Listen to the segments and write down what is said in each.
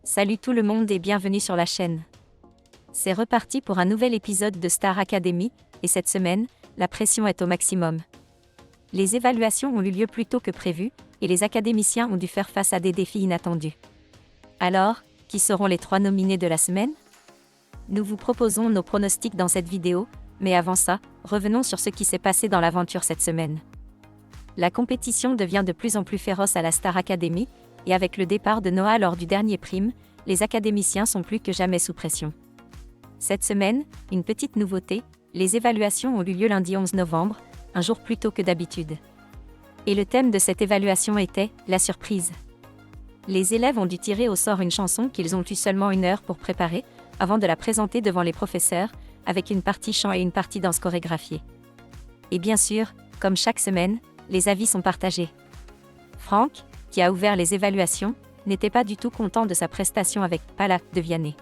Salut tout le monde et bienvenue sur la chaîne. C'est reparti pour un nouvel épisode de Star Academy, et cette semaine, la pression est au maximum. Les évaluations ont eu lieu plus tôt que prévu, et les académiciens ont dû faire face à des défis inattendus. Alors, qui seront les 3 nominés de la semaine? Nous vous proposons nos pronostics dans cette vidéo, mais avant ça, revenons sur ce qui s'est passé dans l'aventure cette semaine. La compétition devient de plus en plus féroce à la Star Academy, et avec le départ de Noah lors du dernier prime, les académiciens sont plus que jamais sous pression. Cette semaine, une petite nouveauté, les évaluations ont eu lieu lundi 11 novembre, un jour plus tôt que d'habitude. Et le thème de cette évaluation était « La surprise ». Les élèves ont dû tirer au sort une chanson qu'ils ont eu seulement 1 heure pour préparer, avant de la présenter devant les professeurs, avec une partie chant et une partie danse chorégraphiée. Et bien sûr, comme chaque semaine, les avis sont partagés. Franck, qui a ouvert les évaluations, n'était pas du tout content de sa prestation avec « Pala » de Vianney.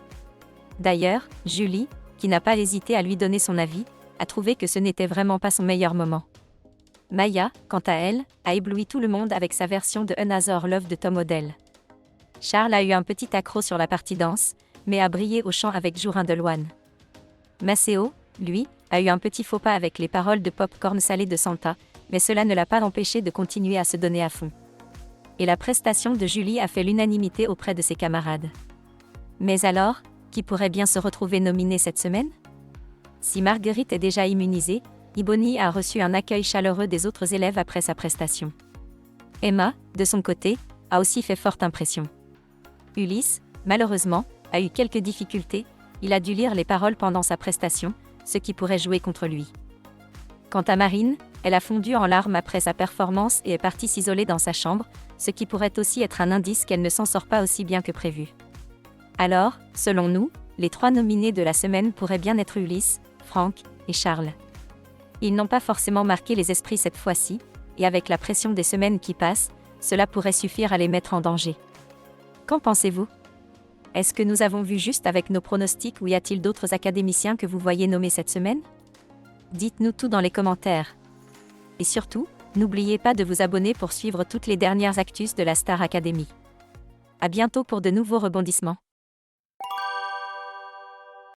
D'ailleurs, Julie, qui n'a pas hésité à lui donner son avis, a trouvé que ce n'était vraiment pas son meilleur moment. Maya, quant à elle, a ébloui tout le monde avec sa version de Another Love de Tom Odell. Charles a eu un petit accroc sur la partie danse, mais a brillé au chant avec Jourin de Loane. Maceo, lui, a eu un petit faux pas avec les paroles de Popcorn Salé de Santa, mais cela ne l'a pas empêché de continuer à se donner à fond. Et la prestation de Julie a fait l'unanimité auprès de ses camarades. Mais alors, qui pourrait bien se retrouver nominé cette semaine? Si Marguerite est déjà immunisée, Iboni a reçu un accueil chaleureux des autres élèves après sa prestation. Emma, de son côté, a aussi fait forte impression. Ulysse, malheureusement, a eu quelques difficultés, il a dû lire les paroles pendant sa prestation, ce qui pourrait jouer contre lui. Quant à Marine, elle a fondu en larmes après sa performance et est partie s'isoler dans sa chambre, ce qui pourrait aussi être un indice qu'elle ne s'en sort pas aussi bien que prévu. Alors, selon nous, les 3 nominés de la semaine pourraient bien être Ulysse, Franck et Charles. Ils n'ont pas forcément marqué les esprits cette fois-ci, et avec la pression des semaines qui passent, cela pourrait suffire à les mettre en danger. Qu'en pensez-vous? Est-ce que nous avons vu juste avec nos pronostics ou y a-t-il d'autres académiciens que vous voyez nommer cette semaine? Dites-nous tout dans les commentaires. Et surtout, n'oubliez pas de vous abonner pour suivre toutes les dernières actus de la Star Academy. À bientôt pour de nouveaux rebondissements.